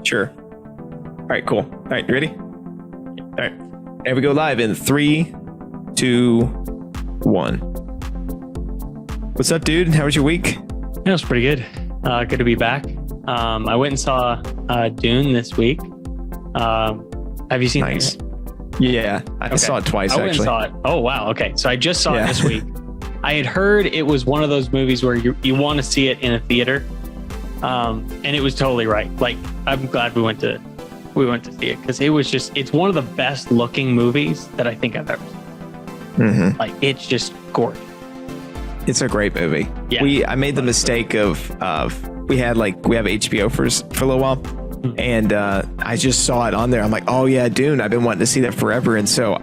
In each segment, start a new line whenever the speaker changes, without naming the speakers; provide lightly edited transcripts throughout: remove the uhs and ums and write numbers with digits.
Sure. All right, cool. All right, you ready? All right. And we go live in 3, 2, 1. What's up, dude? How was your week?
It was pretty good. Good to be back. I went and saw Dune this week. Have you seen it?
Yeah, I saw it twice,
I went
actually.
and saw it. Oh, wow. Okay. So I just saw it this week. I had heard it was one of those movies where you want to see it in a theater. And it was totally right. Like, I'm glad we went to see it because it's one of the best looking movies that I think I've ever seen.
Mm-hmm.
Like, it's just gorgeous.
It's a great movie. Yeah. I made the mistake of we have HBO for a little while. And I just saw it on there. I'm like, oh yeah, Dune. I've been wanting to see that forever. And so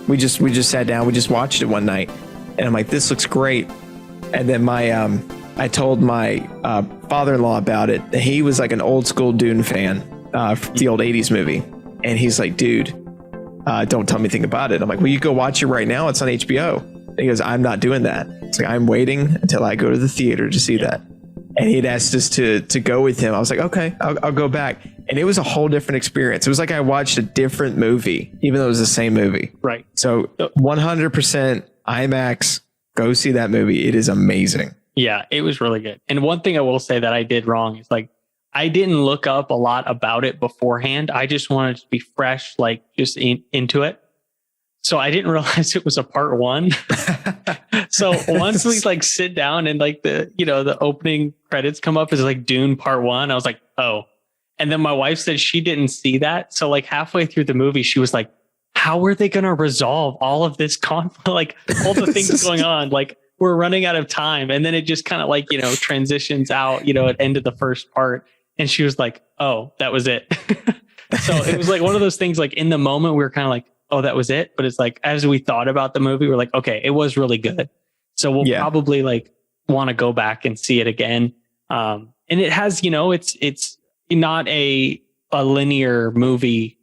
we just sat down. We just watched it one night, and I'm like, this looks great. And then I told my father-in-law about it. He was like an old school Dune fan, the old '80s movie, and he's like, dude, don't tell me anything about it. I'm like, well, you go watch it right now. It's on HBO. And he goes, I'm not doing that. It's like, I'm waiting until I go to the theater to see that. And he'd asked us to go with him. I was like, okay, I'll go back. And it was a whole different experience. It was like I watched a different movie, even though it was the same movie.
Right.
So 100% IMAX, go see that movie. It is amazing.
Yeah, it was really good. And one thing I will say that I did wrong is like, I didn't look up a lot about it beforehand. I just wanted to be fresh, like just into it. So I didn't realize it was a part one. So once we like sit down and like the opening credits come up as like Dune part one, I was like, oh. And then my wife said she didn't see that. So like halfway through the movie, she was like, how are they going to resolve all of this conflict? Like all the things going on, like we're running out of time. And then it just kind of like, transitions out, at end of the first part. And she was like, oh, that was it. So it was like one of those things, like in the moment we were kind of like, oh, that was it. But it's like, as we thought about the movie, we're like, okay, it was really good. So we'll probably like want to go back and see it again. And it has, it's not a linear movie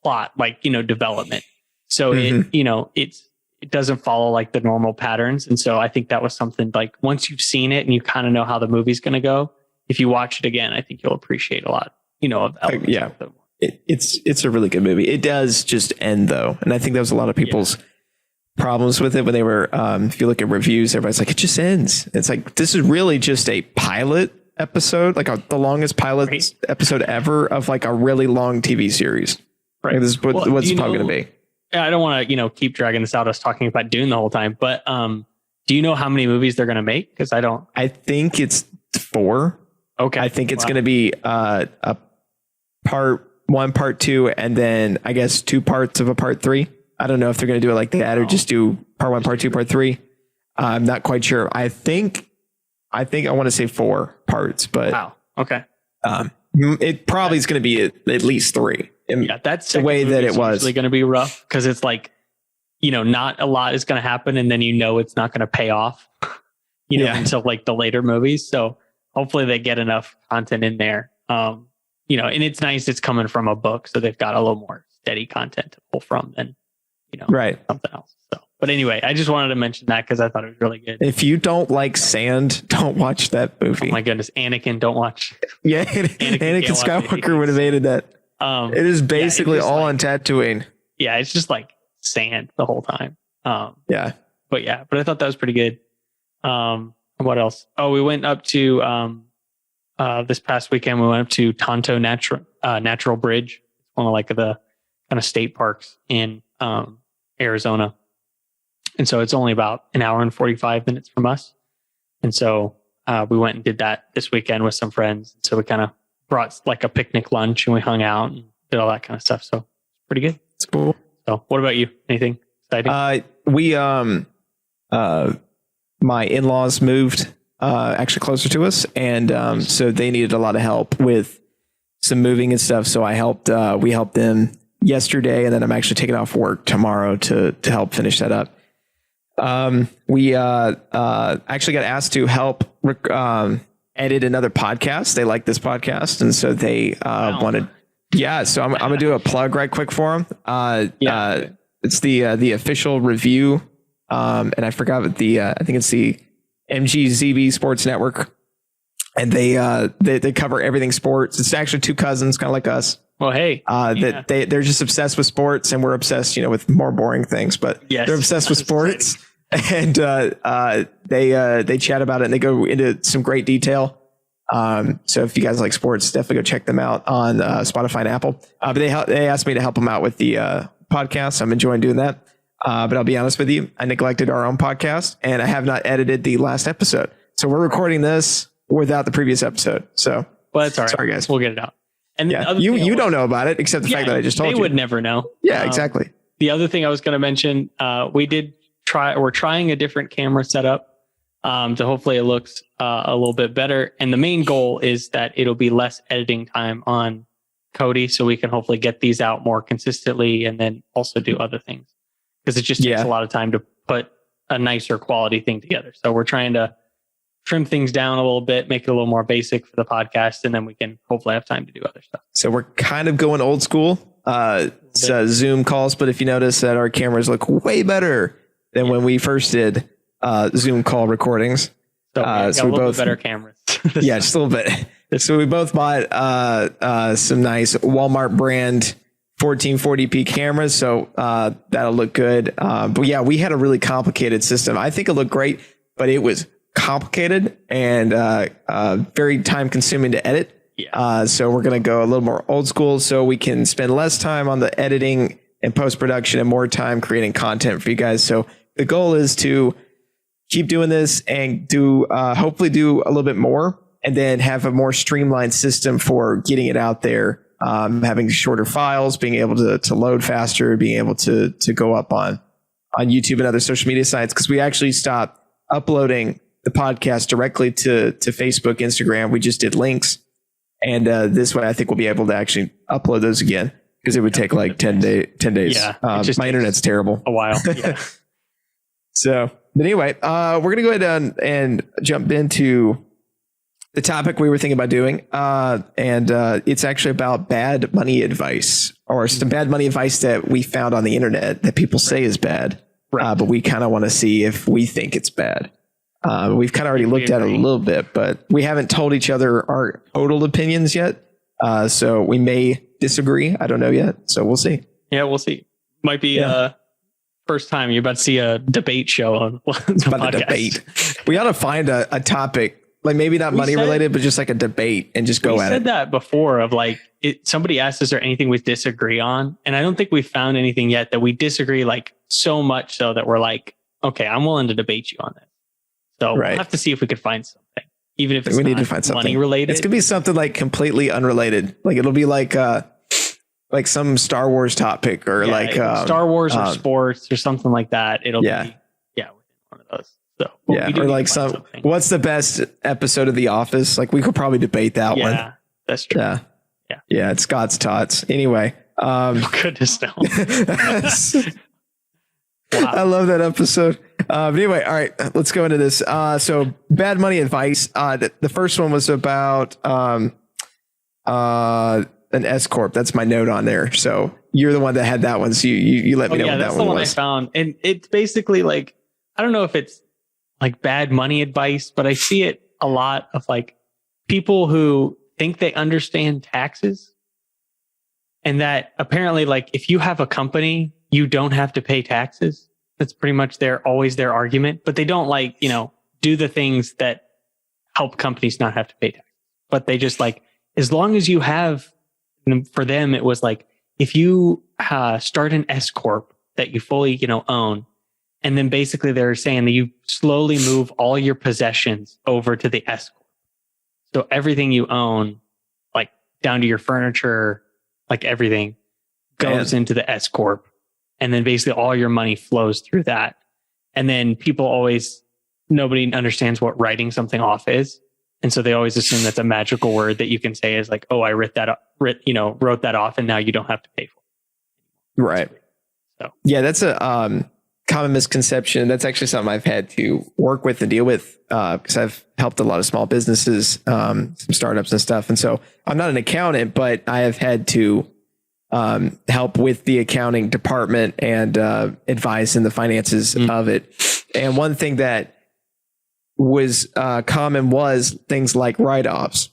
plot, like, development. So it doesn't follow like the normal patterns. And so I think that was something like once you've seen it and you kind of know how the movie's going to go, if you watch it again, I think you'll appreciate a lot, of elements of the
It's a really good movie. It does just end though. And I think that was a lot of people's problems with it when they were, if you look at reviews, everybody's like, it just ends. It's like, this is really just a pilot episode, like the longest pilot episode ever of like a really long TV series. Right. Like, this is what's probably going to be.
I don't want to, keep dragging this out. I was talking about Dune the whole time, but do you know how many movies they're going to make? Because I don't.
I think it's 4. Okay. I think it's going to be a part 1, part 2, and then I guess 2 parts of a part 3. I don't know if they're going to do it like that or just do part 1, part 2, part 3. I'm not quite sure. I think I want to say 4 parts, but
wow. Okay.
It probably is going to be at least 3.
Yeah, that's
the way that it was.
Usually going to be rough because it's like, not a lot is going to happen, and then it's not going to pay off, until like the later movies. So hopefully they get enough content in there. And it's nice it's coming from a book, so they've got a little more steady content to pull from than, something else. So, but anyway, I just wanted to mention that because I thought it was really good.
If you don't like sand, don't watch that movie.
Oh my goodness, Anakin, don't watch.
Yeah, Anakin Skywalker would have hated that. It is basically all on Tatooine. Yeah,
it's just like sand the whole time. But I thought that was pretty good. What else? Oh, we went up to this past weekend. We went up to Tonto Natural Bridge. It's one of like the kind of state parks in Arizona, and so it's only about an hour and 45 minutes from us. And so we went and did that this weekend with some friends. So we kind of brought like a picnic lunch and we hung out and did all that kind of stuff. So pretty good.
It's cool.
So what about you? Anything exciting?
My in-laws moved actually closer to us, and so they needed a lot of help with some moving and stuff. So we helped them yesterday, and then I'm actually taking off work tomorrow to help finish that up. We actually got asked to help edit another podcast. They like this podcast, and so they wanted. Yeah, so I'm gonna do a plug right quick for them. It's the official review, and I forgot what I think it's the MGZB Sports Network. and they cover everything sports. It's actually two cousins, kind of like us.
Well, hey,
that they're just obsessed with sports, and we're obsessed, with more boring things. But
yes,
they're obsessed with sports, and they chat about it, and they go into some great detail. So if you guys like sports, definitely go check them out on Spotify and Apple. But they asked me to help them out with the podcast. I'm enjoying doing that. But I'll be honest with you, I neglected our own podcast, and I have not edited the last episode. So we're recording this without the previous episode. So
well, that's all right.
Sorry, guys.
We'll get it out. And
yeah, you don't know about it, except the fact that I just told you.
They would never know.
Yeah, exactly.
The other thing I was going to mention, we're trying a different camera setup to hopefully it looks a little bit better. And the main goal is that it'll be less editing time on Cody, so we can hopefully get these out more consistently and then also do other things. Because it just takes a lot of time to put a nicer quality thing together. So we're trying to trim things down a little bit, make it a little more basic for the podcast, and then we can hopefully have time to do other stuff. So
we're kind of going old school. It's Zoom calls, but if you notice that our cameras look way better than when we first did Zoom call recordings.
So we both better cameras.
Yeah, just a little bit. So we both bought some nice Walmart brand 1440p cameras. So that'll look good. But yeah, we had a really complicated system. I think it looked great, but it was complicated and very time consuming to edit. Yeah. So we're going to go a little more old school so we can spend less time on the editing and post production and more time creating content for you guys. So the goal is to keep doing this and hopefully do a little bit more and then have a more streamlined system for getting it out there. Having shorter files, being able to load faster, being able to go up on YouTube and other social media sites. Cause we actually stopped uploading the podcast directly to Facebook, Instagram. We just did links. And this way I think we'll be able to actually upload those again because it would take like 10 days.
Yeah,
my internet's terrible.
A while. Yeah.
So, but anyway, we're going to go ahead and jump into the topic we were thinking about doing. And it's actually about bad money advice or some bad money advice that we found on the internet that people say is bad. Right. But we kind of want to see if we think it's bad. We've kind of already looked at it a little bit, but we haven't told each other our total opinions yet. So we may disagree. I don't know yet. So we'll see.
Yeah, we'll see. Might be first time you're about to see a debate show on the podcast.
A debate. We ought to find a topic, like maybe not money related, but just like a debate and just go at it. We said
that before of like, somebody asked, is there anything we disagree on? And I don't think we found anything yet that we disagree like so much so that we're like, okay, I'm willing to debate you on this. So we'll have to see if we could find something, even if it's
need to find something
money related.
It's gonna be something like completely unrelated. Like it'll be like some Star Wars topic or
Star Wars or sports or something like that. It'll be within one of those. So
or like what's the best episode of The Office? Like we could probably debate that one.
Yeah, that's true.
Yeah. It's Scott's Tots. Anyway,
oh, goodness no.
Wow. I love that episode. But anyway, all right, let's go into this. So bad money advice. The first one was about an S Corp. That's my note on there. So you're the one that had that one. So you let me know what that one was.
That's the one I found. And it's basically like, I don't know if it's like bad money advice, but I see it a lot of like people who think they understand taxes and that apparently like if you have a company, you don't have to pay taxes. That's pretty much always their argument, but they don't like, do the things that help companies not have to pay taxes. But they just like, as long as you have, for them, it was like, if you start an S Corp that you fully, own, and then basically they're saying that you slowly move all your possessions over to the S Corp. So everything you own, like down to your furniture, like everything goes into the S Corp. And then basically all your money flows through that. And then nobody understands what writing something off is. And so they always assume that's a magical word that you can say is like, oh, I wrote that off and now you don't have to pay for it.
Right. So yeah, that's a common misconception. That's actually something I've had to work with and deal with because I've helped a lot of small businesses, some startups and stuff. And so I'm not an accountant, but I have had to help with the accounting department and advice in the finances of it. And one thing that was common was things like write-offs,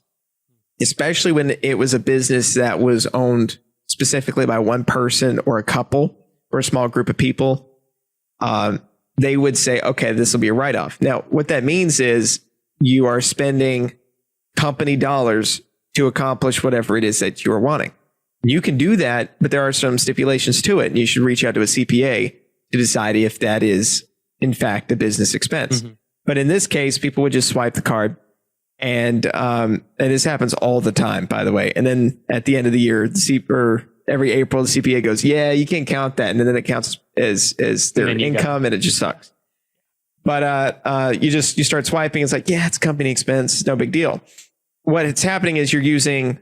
especially when it was a business that was owned specifically by one person or a couple or a small group of people. They would say, okay, this will be a write-off. Now, what that means is you are spending company dollars to accomplish whatever it is that you are wanting. You can do that, but there are some stipulations to it. And you should reach out to a CPA to decide if that is, in fact, a business expense. Mm-hmm. But in this case, people would just swipe the card. And this happens all the time, by the way. And then at the end of the year, every April, the CPA goes, yeah, you can't count that. And then it counts as their income, and it just sucks. But you start swiping. It's like, yeah, it's company expense. No big deal. What it's happening is you're using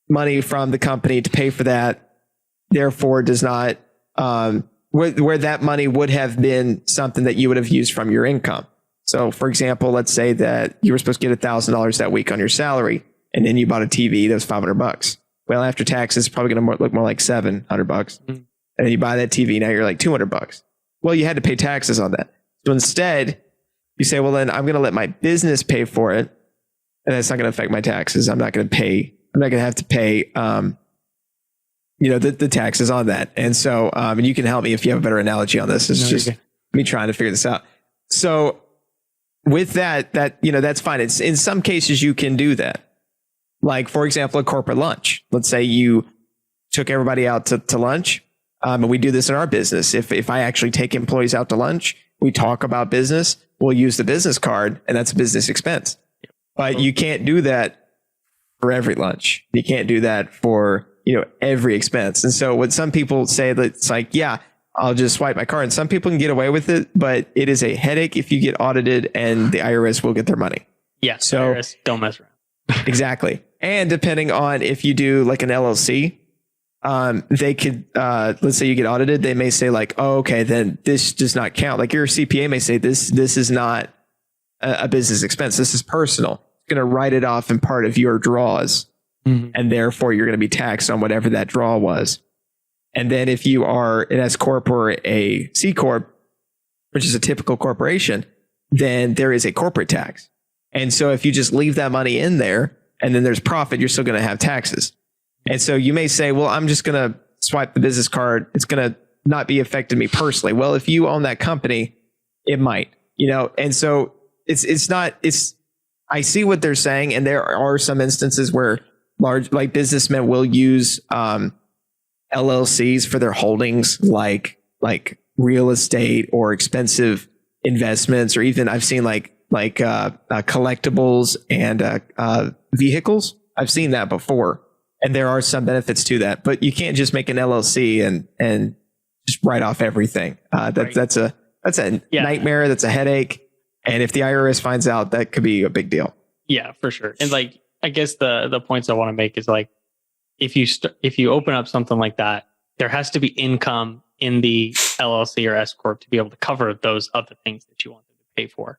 money from the company to pay for that. Therefore, does not where that money would have been something that you would have used from your income. So, for example, let's say that you were supposed to get $1,000 that week on your salary, and then you bought a TV that was $500. Well, after taxes, it's probably going to look more like $700. Mm-hmm. And then you buy that TV, now you're like $200. Well, you had to pay taxes on that. So instead, you say, well, then I'm going to let my business pay for it, and that's not going to affect my taxes. I'm not going to have to pay, the taxes on that. And so, and you can help me if you have a better analogy on this. It's just me trying to figure this out. So with that's fine. It's in some cases you can do that. Like, for example, a corporate lunch. Let's say you took everybody out to lunch. And we do this in our business. If I actually take employees out to lunch, we talk about business, we'll use the business card, and that's a business expense. But you can't do that for every lunch. You can't do that for, every expense. And so what some people say, that it's like, yeah, I'll just swipe my card. And some people can get away with it, but it is a headache if you get audited, and the IRS will get their money.
Yeah. So IRS, don't mess around.
Exactly. And depending on if you do like an LLC, they could, let's say you get audited, they may say like, oh, okay, then this does not count. Like your CPA may say this is not a business expense. This is personal. It's going to write it off in part of your draws. Mm-hmm. And therefore you're going to be taxed on whatever that draw was. And then if you are an S Corp or a C Corp, which is a typical corporation, then there is a corporate tax. And so if you just leave that money in there and then there's profit, you're still going to have taxes. And so you may say, well, I'm just going to swipe the business card. It's going to not be affecting me personally. Well, if you own that company, it might, and so I see what they're saying. And there are some instances where large, like businessmen will use, LLCs for their holdings, like real estate or expensive investments, or even I've seen like collectibles and, vehicles. I've seen that before. And there are some benefits to that, but you can't just make an LLC and just write off everything. That's a nightmare. That's a headache. And if the IRS finds out, that could be a big deal.
Yeah, for sure. And like, I guess the points I want to make is like, if you open up something like that, there has to be income in the LLC or S Corp to be able to cover those other things that you want them to pay for.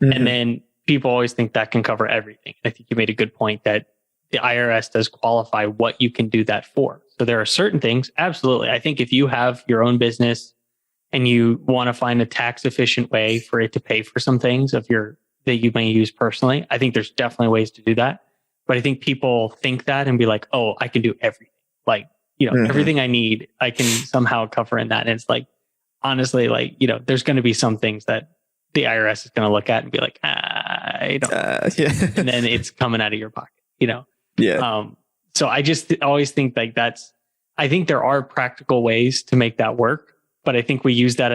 Mm-hmm. And then people always think that can cover everything. I think you made a good point that the IRS does qualify what you can do that for. So there are certain things, absolutely. I think if you have your own business and you want to find a tax efficient way for it to pay for some things that you may use personally, I think there's definitely ways to do that. But I think people think that and be like, oh, I can do everything. Like, mm-hmm. everything I need, I can somehow cover in that. And it's like, honestly, like, there's going to be some things that the IRS is going to look at and be like, I don't know. And then it's coming out of your pocket, Yeah. So I just always think like I think there are practical ways to make that work, but I think we use that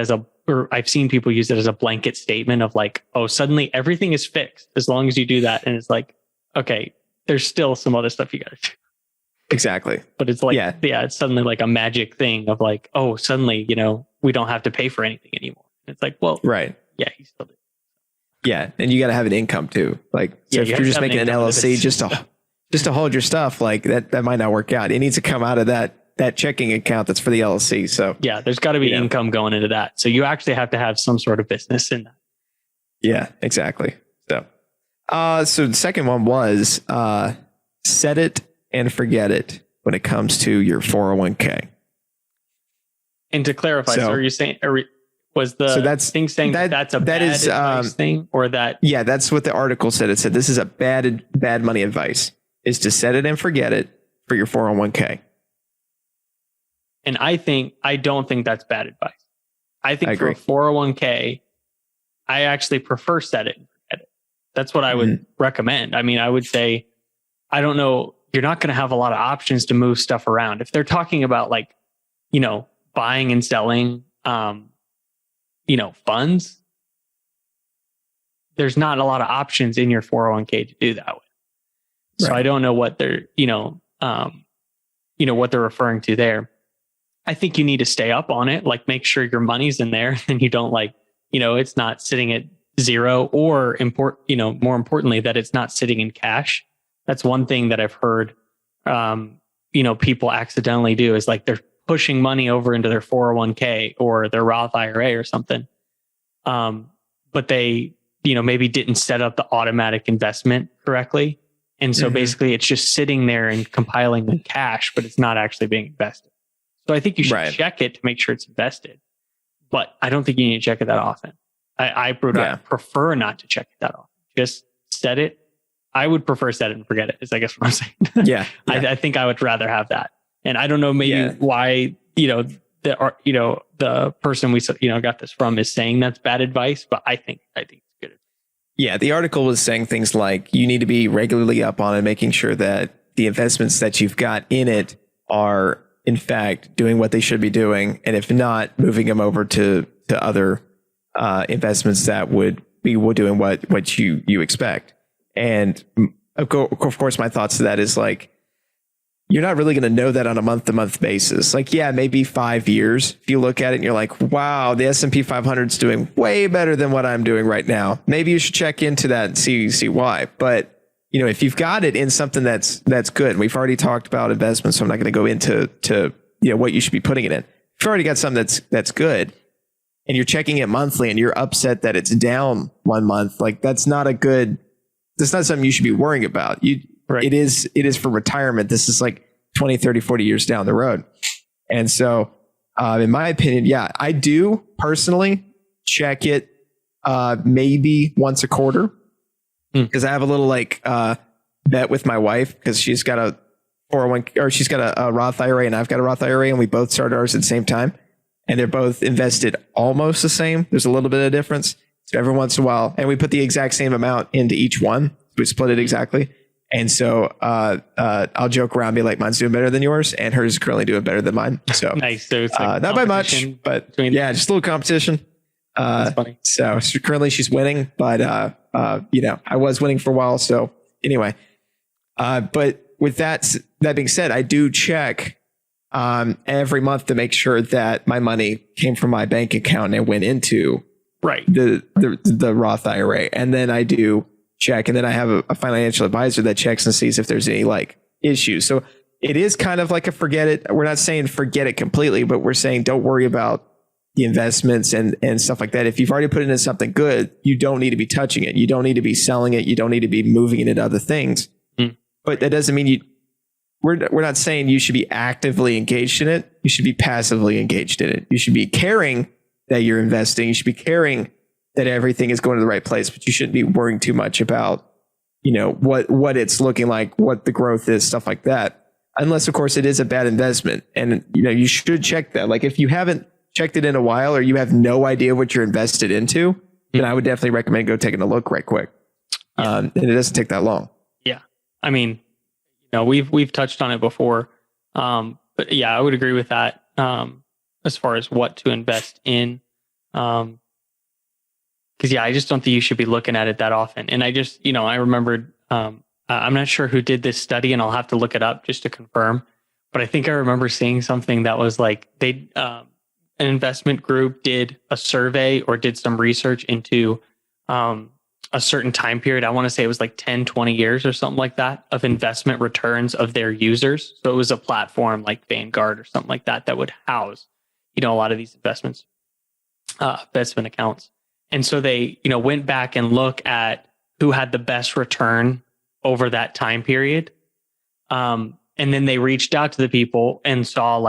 or I've seen people use it as a blanket statement of like, oh, suddenly everything is fixed as long as you do that. And it's like, okay, there's still some other stuff you got to do.
Exactly.
But it's like, yeah, it's suddenly like a magic thing of like, oh, suddenly, we don't have to pay for anything anymore. And it's like, well,
right.
Yeah, you still do.
Yeah. And you got to have an income too. Like, so if you're just making an LLC just to hold your stuff, like that might not work out. It needs to come out of that checking account that's for the LLC. So
yeah, there's got to be income going into that. So you actually have to have some sort of business in that.
Yeah, exactly. So the second one was set it and forget it when it comes to your 401k.
And to clarify, so are you saying Was the
so that's
thing saying that's a bad advice thing, or that?
Yeah, that's what the article said. It said this is a bad money advice, is to set it and forget it for your 401k.
And I don't think that's bad advice. I think for a 401k, I actually prefer set it and forget it. That's what I would recommend. I mean, I would say, I don't know, you're not going to have a lot of options to move stuff around. If they're talking about like, buying and selling, funds, there's not a lot of options in your 401k to do that with. So I don't know what they're, what they're referring to there. I think you need to stay up on it, like make sure your money's in there and you don't it's not sitting at zero, or more importantly, that it's not sitting in cash. That's one thing that I've heard, people accidentally do, is like they're pushing money over into their 401k or their Roth IRA or something. But they, maybe didn't set up the automatic investment correctly. And so basically it's just sitting there and compiling the cash, but it's not actually being invested. So I think you should check it to make sure it's invested, but I don't think you need to check it that often. I prefer not to check it that often. Just set it. I would prefer set it and forget it, is I guess what I'm saying.
Yeah.
I think I would rather have that. And I don't know maybe why, the person we, got this from is saying that's bad advice, but I think it's good advice.
Yeah. The article was saying things like you need to be regularly up on it, making sure that the investments that you've got in it are in fact doing what they should be doing. And if not, moving them over to other investments that would be doing what you expect. And of course, my thoughts to that is like, you're not really going to know that on a month-to-month basis. Like, yeah, maybe 5 years. If you look at it and you're like, wow, the S&P 500 is doing way better than what I'm doing right now. Maybe you should check into that and see why. But, if you've got it in something that's good, and we've already talked about investments, so I'm not going to go into what you should be putting it in. If you've already got something that's good and you're checking it monthly and you're upset that it's down 1 month, like that's not something you should be worrying about. It is for retirement. This is like 20, 30, 40 years down the road. And so, in my opinion, I do personally check it, maybe once a quarter, because I have a little bet with my wife, because she's got a 401, or she's got a Roth IRA and I've got a Roth IRA, and we both started ours at the same time, and they're both invested almost the same. There's a little bit of difference. So every once in a while, and we put the exact same amount into each one. We split it exactly. And so I'll joke around, be like, mine's doing better than yours, and hers is currently doing better than mine. So
nice. So it's like
not by much, but just a little competition.
That's funny.
So currently she's winning, but I was winning for a while. So anyway, but with that being said, I do check every month to make sure that my money came from my bank account and went into the Roth IRA, and then I do check, and then I have a financial advisor that checks and sees if there's any issues. So it is kind of like a forget it. We're not saying forget it completely, but we're saying don't worry about the investments and stuff like that. If you've already put it into something good, you don't need to be touching it. You don't need to be selling it. You don't need to be moving it into other things. But that doesn't mean we're not saying you should be actively engaged in it. You should be passively engaged in it. You should be caring that you're investing. You should be caring that everything is going to the right place, but you shouldn't be worrying too much about, what it's looking like, what the growth is, stuff like that. Unless, of course, it is a bad investment. And, you should check that. Like if you haven't checked it in a while, or you have no idea what you're invested into, then I would definitely recommend go taking a look right quick. And it doesn't take that long.
Yeah. I mean, we've touched on it before. But yeah, I would agree with that. As far as what to invest in. Because I just don't think you should be looking at it that often. And I just, I remembered, I'm not sure who did this study, and I'll have to look it up just to confirm. But I think I remember seeing something that was like an investment group did a survey or did some research into a certain time period. I want to say it was like 10, 20 years or something like that of investment returns of their users. So it was a platform like Vanguard or something like that would house, a lot of these investment accounts. And so they, went back and look at who had the best return over that time period. And then they reached out to the people and saw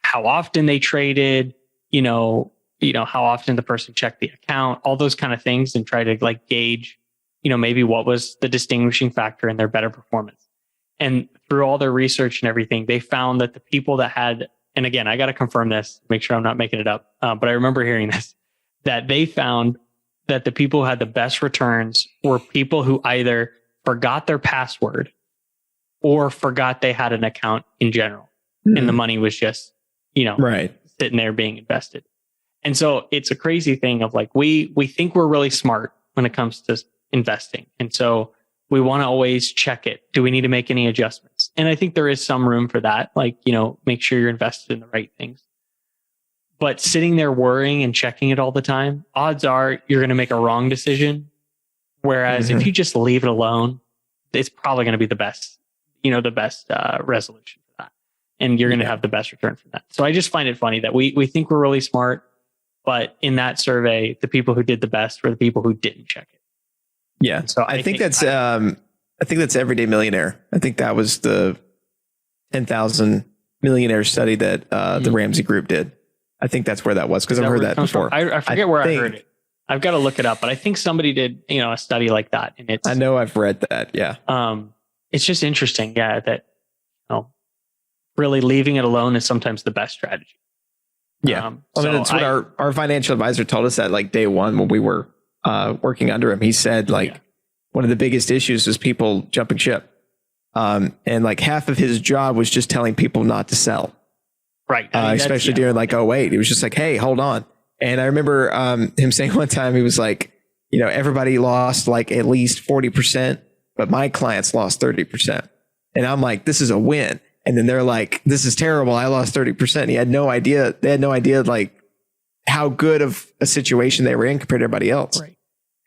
how often they traded, how often the person checked the account, all those kind of things, and try to like gauge, maybe what was the distinguishing factor in their better performance. And through all their research and everything, they found that the people that had, and again, I got to confirm this, make sure I'm not making it up, but I remember hearing this, that they found that the people who had the best returns were people who either forgot their password or forgot they had an account in general. And the money was just, sitting there being invested. And so it's a crazy thing of like, we think we're really smart when it comes to investing. And so we want to always check it. Do we need to make any adjustments? And I think there is some room for that. Like, make sure you're invested in the right things. But sitting there worrying and checking it all the time, odds are you're going to make a wrong decision. Whereas if you just leave it alone, it's probably going to be the best, resolution for that. And you're going to have the best return from that. So I just find it funny that we think we're really smart, but in that survey, the people who did the best were the people who didn't check it.
Yeah. And so I think that's Everyday Millionaire. I think that was the 10,000 millionaire study that the Ramsey Group did. I think that's where that was, because I've heard that before.
I forget where I heard it. I've got to look it up, but I think somebody did, a study like that. And
I know I've read that. Yeah.
It's just interesting. Yeah. That, really leaving it alone is sometimes the best strategy.
Yeah. It's what our financial advisor told us at like day one when we were working under him. He said one of the biggest issues was people jumping ship. And like half of his job was just telling people not to sell.
Right.
Especially during like 08. He was just like, hey, hold on. And I remember him saying one time, he was like, everybody lost like at least 40%, but my clients lost 30%. And I'm like, this is a win. And then they're like, this is terrible. I lost 30%. And he had no idea. They had no idea like how good of a situation they were in compared to everybody else.
Right.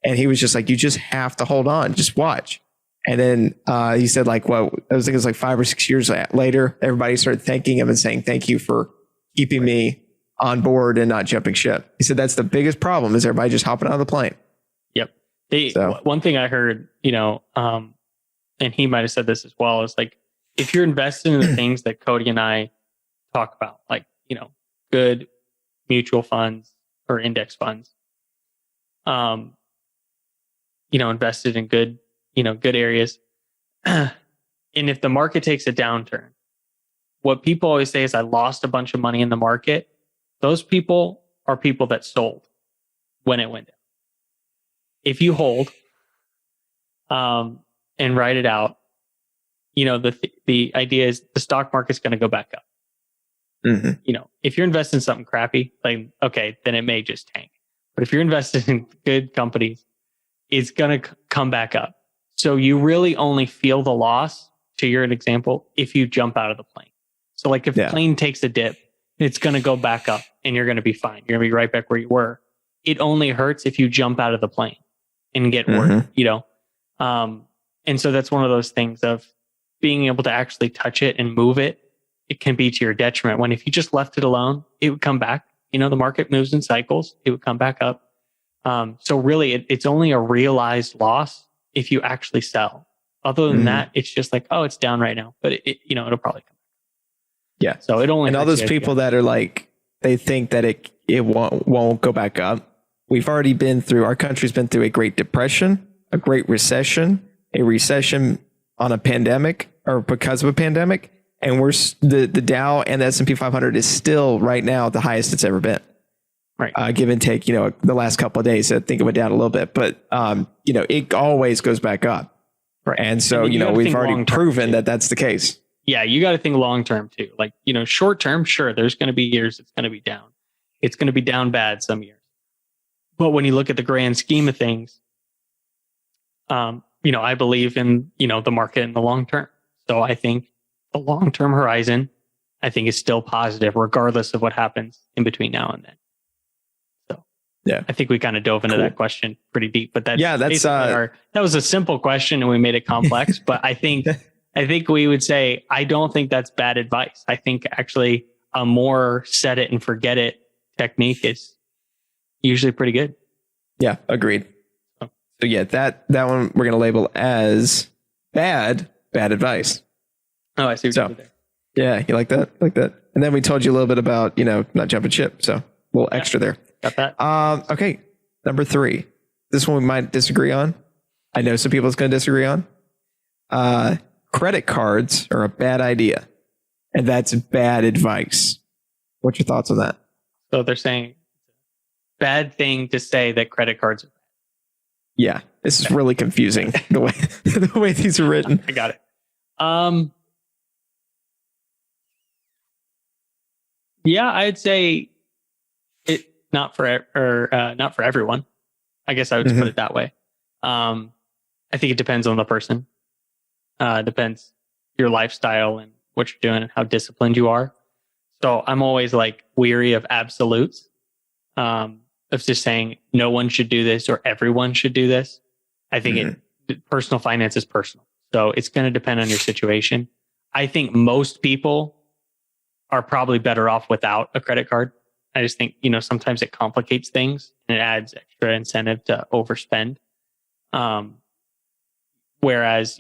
And he was just like, you just have to hold on, just watch. And then he said like, I think it was like 5 or 6 years later, everybody started thanking him and saying, thank you for keeping me on board and not jumping ship. He said, that's the biggest problem is everybody just hopping out of the plane.
Yep. One thing I heard, and he might've said this as well, is like, if you're invested in the things that Cody and I talk about, like, good mutual funds or index funds, invested in good, good areas. And if the market takes a downturn, what people always say is I lost a bunch of money in the market. Those people are people that sold when it went down. If you hold and write it out, the idea is the stock market's going to go back up. If you're invested in something crappy, like, okay, then it may just tank. But if you're invested in good companies, it's going to come back up. So you really only feel the loss, to your example, if you jump out of the plane. So like if the plane takes a dip, it's going to go back up and you're going to be fine. You're going to be right back where you were. It only hurts if you jump out of the plane and get worried, and so that's one of those things of being able to actually touch it and move it. It can be to your detriment when if you just left it alone, it would come back. The market moves in cycles. It would come back up. So really it's only a realized loss if you actually sell. Other than that, it's just like, oh, it's down right now, but it'll probably come.
Yeah.
So it only,
and all those people that are like, they think that it won't go back up. We've already our country's been through a Great Depression, a Great Recession, a recession on a pandemic or because of a pandemic. And the Dow and the S&P 500 is still right now the highest it's ever been.
Right.
Give and take, the last couple of days, I think it went down a little bit, but, it always goes back up.
Right.
And so, we've already proven that that's the case.
Yeah. You got to think long-term too. Like, short term, sure. There's going to be years it's going to be down. It's going to be down bad some years. But when you look at the grand scheme of things, I believe in, the market in the long term. So I think the long-term horizon, I think is still positive, regardless of what happens in between now and then. So yeah, I think we kind of dove into that question pretty deep, but that was a simple question and we made it complex. But I think we would say, I don't think that's bad advice. I think actually a more set it and forget it technique is usually pretty good.
Yeah, agreed. So yeah, that one we're going to label as bad advice.
Oh, I see what you did there.
Yeah, you like that? And then we told you a little bit about, not jumping ship. So a little extra there.
Got that?
Okay. Number 3. This one we might disagree on. I know some people it's going to disagree on. Credit cards are a bad idea. And that's bad advice. What's your thoughts on that?
So they're saying bad thing to say that credit cards are bad.
Yeah. This is really confusing the way these are written.
I got it. Yeah, I'd say it not for everyone. I guess I would put it that way. I think it depends on the person. Depends your lifestyle and what you're doing and how disciplined you are. So I'm always like weary of absolutes, of just saying no one should do this or everyone should do this. I think personal finance is personal. So it's going to depend on your situation. I think most people are probably better off without a credit card. I just think, sometimes it complicates things and it adds extra incentive to overspend. Whereas,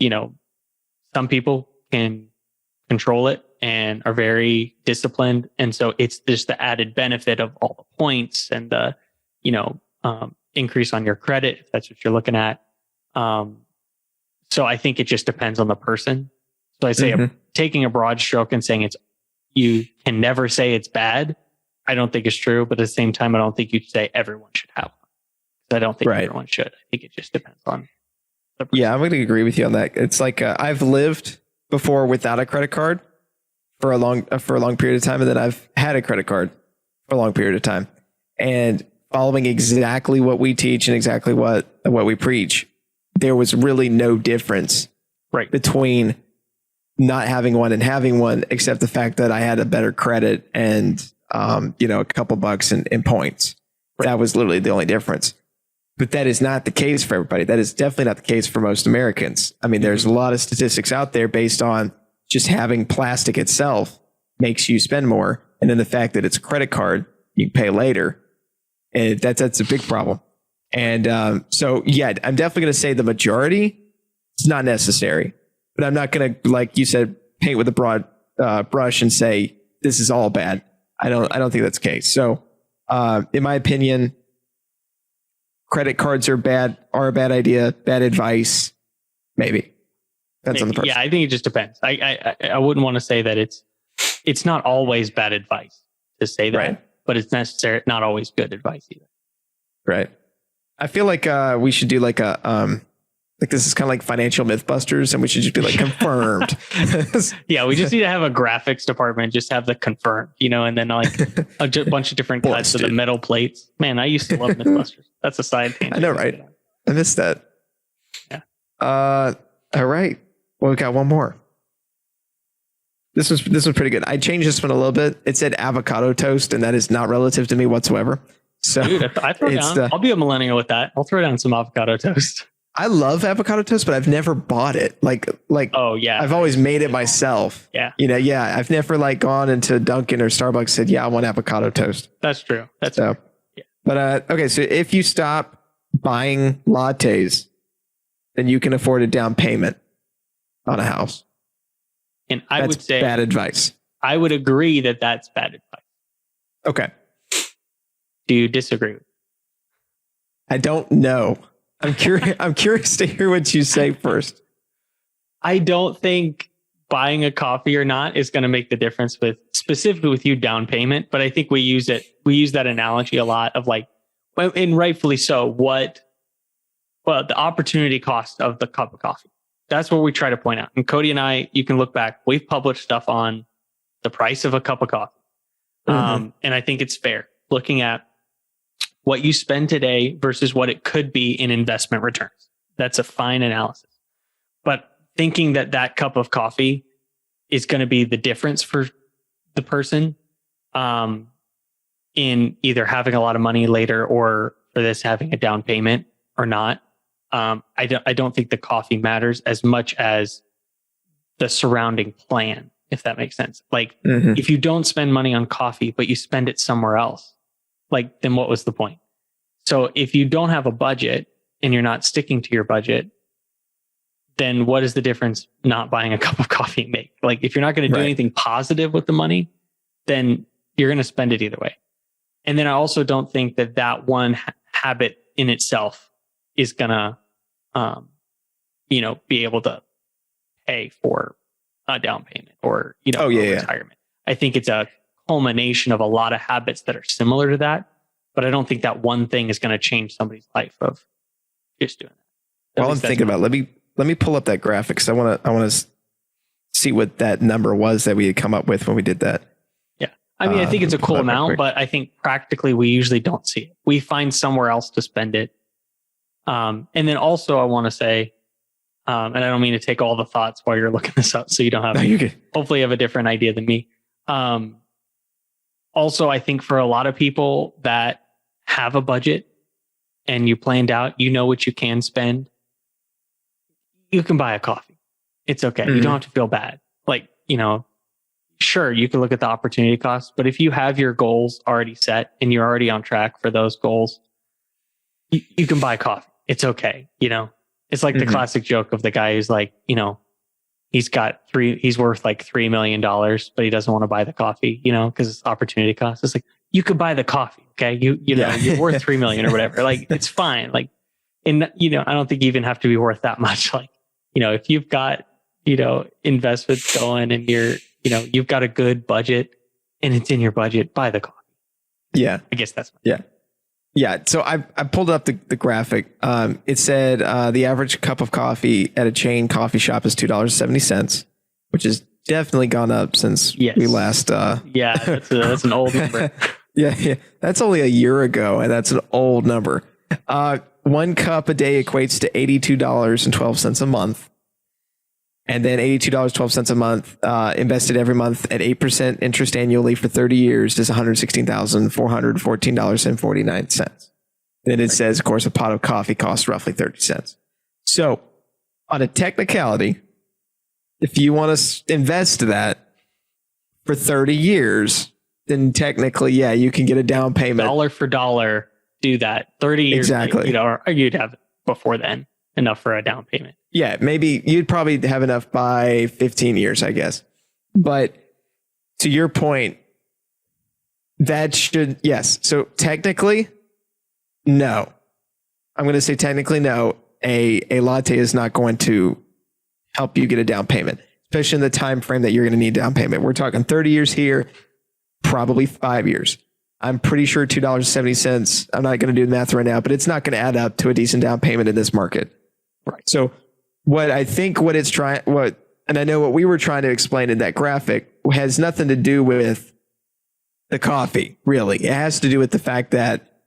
some people can control it and are very disciplined. And so it's just the added benefit of all the points and the, increase on your credit, if that's what you're looking at. So I think it just depends on the person. So I say taking a broad stroke and saying you can never say it's bad, I don't think is true. But at the same time, I don't think you'd say everyone should have one. I don't think everyone should. I think it just depends on the person.
Yeah, I'm going to agree with you on that. It's like I've lived before without a credit card for a long period of time, and then I've had a credit card for a long period of time. And following exactly what we teach and exactly what we preach, there was really no difference between not having one and having one, except the fact that I had a better credit and, a couple bucks in points. That was literally the only difference. But that is not the case for everybody. That is definitely not the case for most Americans. I mean, there's a lot of statistics out there based on just having plastic itself makes you spend more. And then the fact that it's a credit card, you can pay later. And that's a big problem. And so, yeah, I'm definitely going to say the majority, it's not necessary. But I'm not going to, like you said, paint with a broad brush and say this is all bad. I don't think that's the case. So, in my opinion, credit cards are a bad idea, bad advice. Maybe depends on the person.
Yeah, I think it just depends. I wouldn't want to say that it's not always bad advice to say that, but it's not always good advice either.
Right. I feel like we should do like a like this is kind of like financial Mythbusters, and we should just be like confirmed.
Yeah, we just need to have a graphics department, just have the confirmed, and then like a bunch of different cuts of the metal plates. Man, I used to love Mythbusters. That's a side tangent.
I know, right? I missed that.
Yeah.
All right. Well, we got one more. This was pretty good. I changed this one a little bit. It said avocado toast, and that is not relative to me whatsoever. So,
dude, I throw down. I'll be a millennial with that. I'll throw down some avocado toast.
I love avocado toast, but I've never bought it. Like,
oh yeah,
I've always made it myself.
Yeah.
I've never like gone into Dunkin' or Starbucks and said, yeah, I want avocado toast.
That's true. That's true.
Yeah. But, okay. So if you stop buying lattes, then you can afford a down payment on a house.
And I would say
bad advice.
I would agree that that's bad advice.
Okay.
Do you disagree?
I don't know. I'm curious to hear what you say first.
I don't think buying a coffee or not is going to make the difference specifically with you down payment. But I think we use that analogy a lot of like, and rightfully so, the opportunity cost of the cup of coffee. That's what we try to point out. And Cody and I, you can look back, we've published stuff on the price of a cup of coffee. And I think it's fair looking at what you spend today versus what it could be in investment returns. That's a fine analysis. But thinking that cup of coffee is going to be the difference for the person in either having a lot of money later or for this having a down payment or not. I don't think the coffee matters as much as the surrounding plan, if that makes sense. Like if you don't spend money on coffee, but you spend it somewhere else, like, then what was the point? So if you don't have a budget and you're not sticking to your budget, then what is the difference not buying a cup of coffee make? Like, if you're not going to do anything positive with the money, then you're going to spend it either way. And then I also don't think that one habit in itself is gonna, be able to pay for a down payment or, retirement. I think it's a culmination of a lot of habits that are similar to that, but I don't think that one thing is going to change somebody's life of just doing that.
Well, I'm thinking about, let me pull up that graphic because I want to see what that number was that we had come up with when we did that.
Yeah. I mean, I think it's a cool amount, but I think practically we usually don't see it. We find somewhere else to spend it. And then also I want to say, and I don't mean to take all the thoughts while you're looking this up, so you don't have, hopefully you have a different idea than me. Also, I think for a lot of people that have a budget and you planned out, you know what you can spend, you can buy a coffee. It's okay. You don't have to feel bad. Like, sure, you can look at the opportunity cost, but if you have your goals already set and you're already on track for those goals, you can buy coffee. It's okay. It's like the classic joke of the guy who's like, he's worth like $3 million, but he doesn't want to buy the coffee, because it's opportunity cost. It's like, you could buy the coffee. Okay. You're worth 3 million or whatever. Like, it's fine. Like, and I don't think you even have to be worth that much. Like, if you've got, investments going and you've got a good budget and it's in your budget, buy the coffee.
Yeah.
I guess that's
Yeah. So I pulled up the graphic. It said the average cup of coffee at a chain coffee shop is $2.70, which has definitely gone up since we last.
Yeah, that's an old number.
Yeah. That's only a year ago, and that's an old number. 1 cup a day equates to $82.12 a month. And then $82.12 a month invested every month at 8% interest annually for 30 years is $116,414.49. Then it says, of course, a pot of coffee costs roughly 30 cents. So on a technicality, if you want to invest that for 30 years, then technically, you can get a down payment.
Dollar for dollar, do that. 30 years.
Exactly.
Or you'd have before then enough for a down payment.
Yeah, maybe you'd probably have enough by 15 years, I guess. But to your point, that should, yes. So technically, no. I'm going to say technically no. A latte is not going to help you get a down payment, especially in the time frame that you're going to need down payment. We're talking 30 years here, probably 5 years. I'm pretty sure $2.70. I'm not going to do the math right now, but it's not going to add up to a decent down payment in this market. Right. So and I know what we were trying to explain in that graphic has nothing to do with the coffee, really. It has to do with the fact that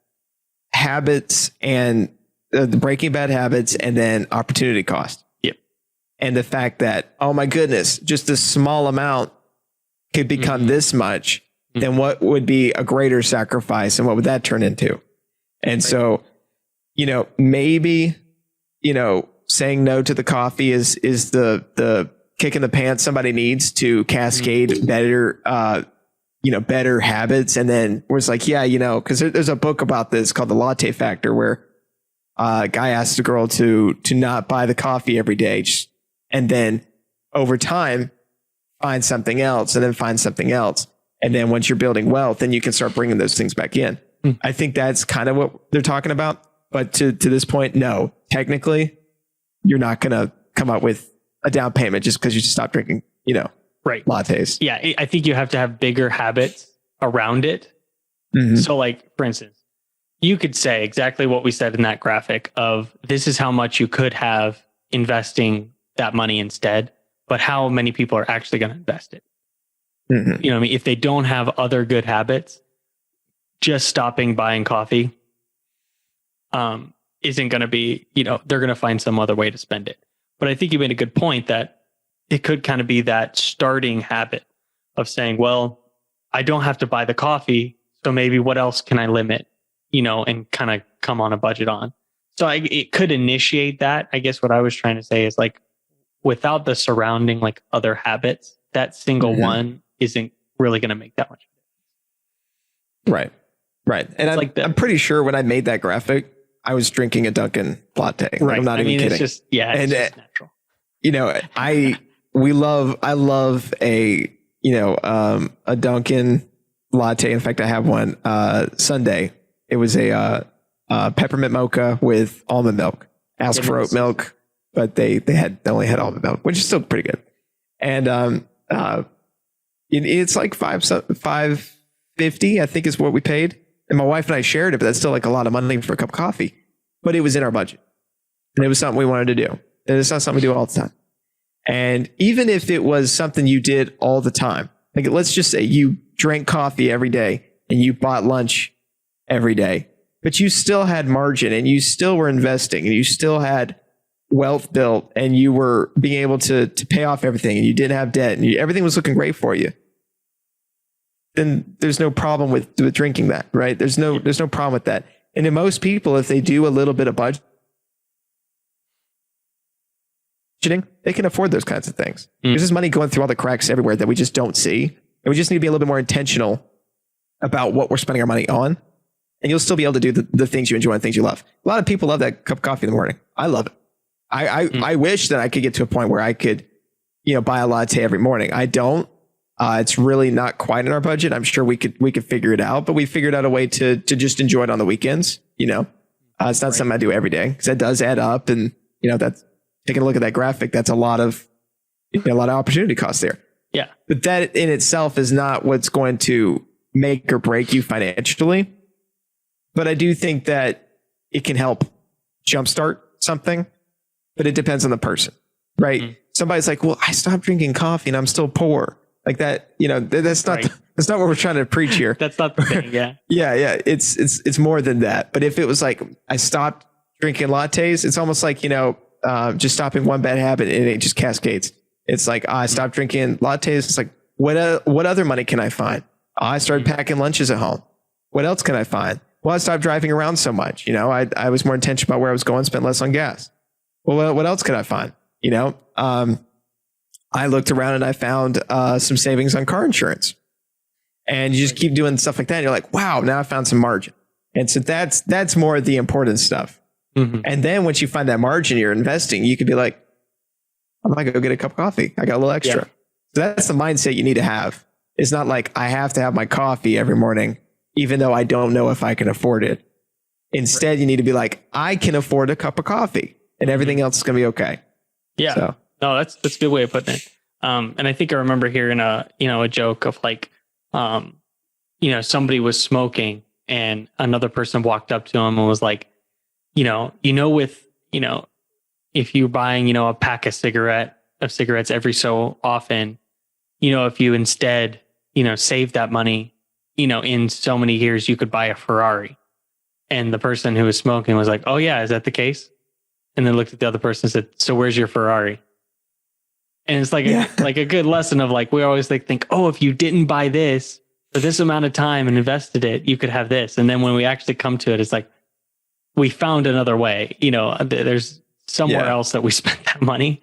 habits and the breaking bad habits and then opportunity cost.
Yep.
And the fact that, oh my goodness, just a small amount could become this much, then what would be a greater sacrifice and what would that turn into? And so, maybe, saying no to the coffee is the kick in the pants somebody needs to cascade better, better habits. And then where it's like, because there's a book about this called The Latte Factor, where a guy asked a girl to not buy the coffee every day. And then over time, find something else and then find something else. And then once you're building wealth, then you can start bringing those things back in. I think that's kind of what they're talking about. But to this point, no, technically, you're not going to come up with a down payment just because you stop drinking, lattes.
Yeah. I think you have to have bigger habits around it. So like, for instance, you could say exactly what we said in that graphic of this is how much you could have investing that money instead, but how many people are actually going to invest it? If they don't have other good habits, just stopping buying coffee, isn't going to be, they're going to find some other way to spend it. But I think you made a good point that it could kind of be that starting habit of saying, well, I don't have to buy the coffee. So maybe what else can I limit, and kind of come on a budget on. So it could initiate that. I guess what I was trying to say is like, without the surrounding like other habits, that single one isn't really going to make that much.
Right. And I'm pretty sure when I made that graphic, I was drinking a Dunkin' latte. Right. I'm not even kidding.
It's just natural.
I love a Dunkin' latte. In fact, I have one Sunday. It was a peppermint mocha with almond milk. Asked for oat milk, but they only had almond milk, which is still pretty good. And it's like $5.50, I think, is what we paid. And my wife and I shared it, but that's still like a lot of money for a cup of coffee. But it was in our budget, and it was something we wanted to do. And it's not something we do all the time. And even if it was something you did all the time, like let's just say you drank coffee every day and you bought lunch every day, but you still had margin and you still were investing and you still had wealth built and you were being able to pay off everything and you didn't have debt and everything was looking great for you, then there's no problem with drinking that, right? There's no problem with that. And in most people, if they do a little bit of budgeting, they can afford those kinds of things. There's this money going through all the cracks everywhere that we just don't see. And we just need to be a little bit more intentional about what we're spending our money on. And you'll still be able to do the things you enjoy and things you love. A lot of people love that cup of coffee in the morning. I love it. I wish that I could get to a point where I could, buy a latte every morning. I don't. It's really not quite in our budget. I'm sure we could figure it out, but we figured out a way to just enjoy it on the weekends. It's not something I do every day because that does add up. And, that's taking a look at that graphic. That's a lot of opportunity costs there.
Yeah.
But that in itself is not what's going to make or break you financially. But I do think that it can help jumpstart something, but it depends on the person, right? Mm-hmm. Somebody's like, well, I stopped drinking coffee and I'm still poor. Like that, that's not, right. That's not what we're trying to preach here.
That's not the thing. Yeah.
Yeah. It's more than that. But if it was like, I stopped drinking lattes, it's almost like, just stopping one bad habit and it just cascades. It's like, I stopped drinking lattes. It's like, what other money can I find? I started packing lunches at home. What else can I find? Well, I stopped driving around so much. I was more intentional about where I was going, spent less on gas. Well, what else could I find? I looked around and I found some savings on car insurance. And you just keep doing stuff like that. And you're like, wow, now I found some margin. And so that's more the important stuff. Mm-hmm. And then once you find that margin you're investing, you could be like, I'm going to go get a cup of coffee. I got a little extra. Yeah. So that's the mindset you need to have. It's not like I have to have my coffee every morning, even though I don't know if I can afford it. Instead, you need to be like, I can afford a cup of coffee and everything else is going to be okay.
Yeah. So. No, that's a good way of putting it. And I think I remember hearing a joke of like, somebody was smoking and another person walked up to him and was like, if you're buying, a pack of cigarettes every so often, if you instead, save that money, in so many years, you could buy a Ferrari. And the person who was smoking was like, oh yeah, is that the case? And then looked at the other person and said, so where's your Ferrari? And it's like, a good lesson of like, we always think, oh, if you didn't buy this for this amount of time and invested it, you could have this. And then when we actually come to it, it's like, we found another way, there's somewhere else that we spent that money.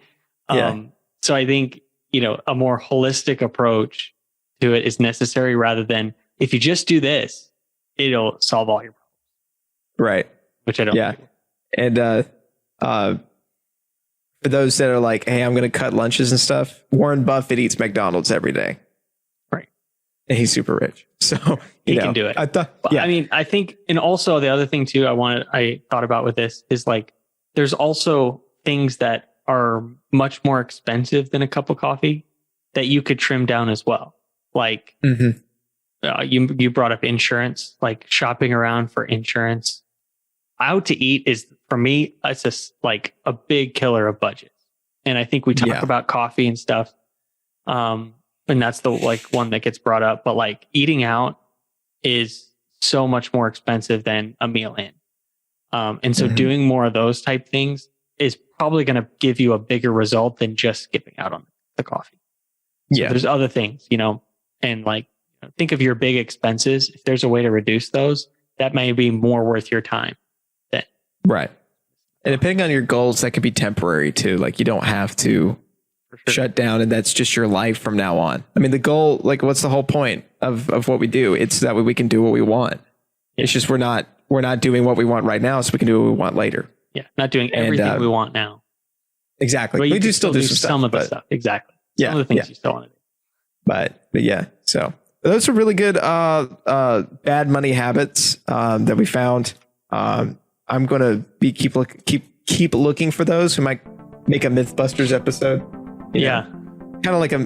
So I think, a more holistic approach to it is necessary rather than if you just do this, it'll solve all your problems.
Right.
Which I don't.
Yeah. And, for those that are like, hey, I'm going to cut lunches and stuff, Warren Buffett eats McDonald's every day.
Right.
And he's super rich. So
he can do it. I think, and also the other thing too, I thought about with this is like, there's also things that are much more expensive than a cup of coffee that you could trim down as well. Like you brought up insurance, like shopping around for insurance. Out to eat is, for me, it's just like a big killer of budgets. And I think we talk about coffee and stuff. And that's the one that gets brought up, but like eating out is so much more expensive than a meal in. And so doing more of those type things is probably going to give you a bigger result than just skipping out on the coffee. So there's other things, and like, think of your big expenses. If there's a way to reduce those, that may be more worth your time.
Right. And depending on your goals, that could be temporary too. Like you don't have to shut down and that's just your life from now on. I mean, the goal, like what's the whole point of what we do? It's that way we can do what we want. It's just we're not doing what we want right now, so we can do what we want later.
Yeah. Not doing everything we want now.
Exactly.
We do still do some of the stuff. Exactly. Some of the things you still want to do.
But yeah. So those are really good bad money habits that we found. I'm gonna be keep looking for those. We might make a Mythbusters episode.
Yeah,
kind of like a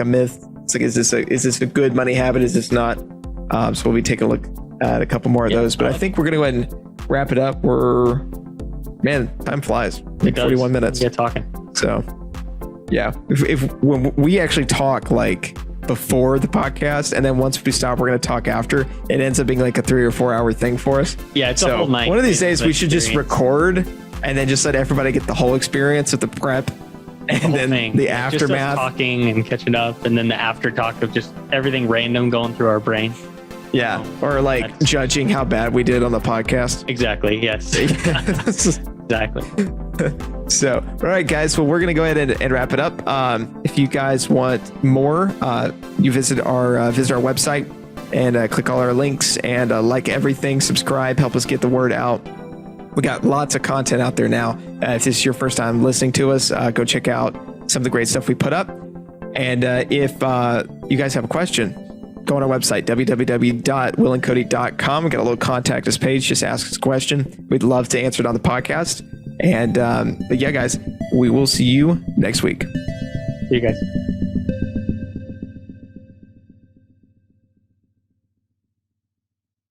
myth. It's like, is this a good money habit? Is this not? So we'll be taking a look at a couple more of those. But I think we're gonna go ahead and wrap it up. Man, time flies. Like 41 minutes.
Get talking.
So yeah, if when we actually talk like before the podcast, and then once we stop, we're going to talk after. It ends up being like a 3 or 4 hour thing for us.
Yeah, it's a whole night.
One of these days, we should just record and then just let everybody get the whole experience of the prep and then the aftermath.
Just us talking and catching up, and then the after talk of just everything random going through our brain.
Yeah, or like judging how bad we did on the podcast.
Exactly. Yes. Exactly.
So, all right, guys. Well, we're going to go ahead and wrap it up. If you guys want more, you visit our website and click all our links and like everything, subscribe, help us get the word out. We got lots of content out there now. If this is your first time listening to us, go check out some of the great stuff we put up. And if you guys have a question, go on our website, www.willandcody.com. We got a little contact us page. Just ask us a question. We'd love to answer it on the podcast. And but yeah, guys, we will see you next week.
See you guys.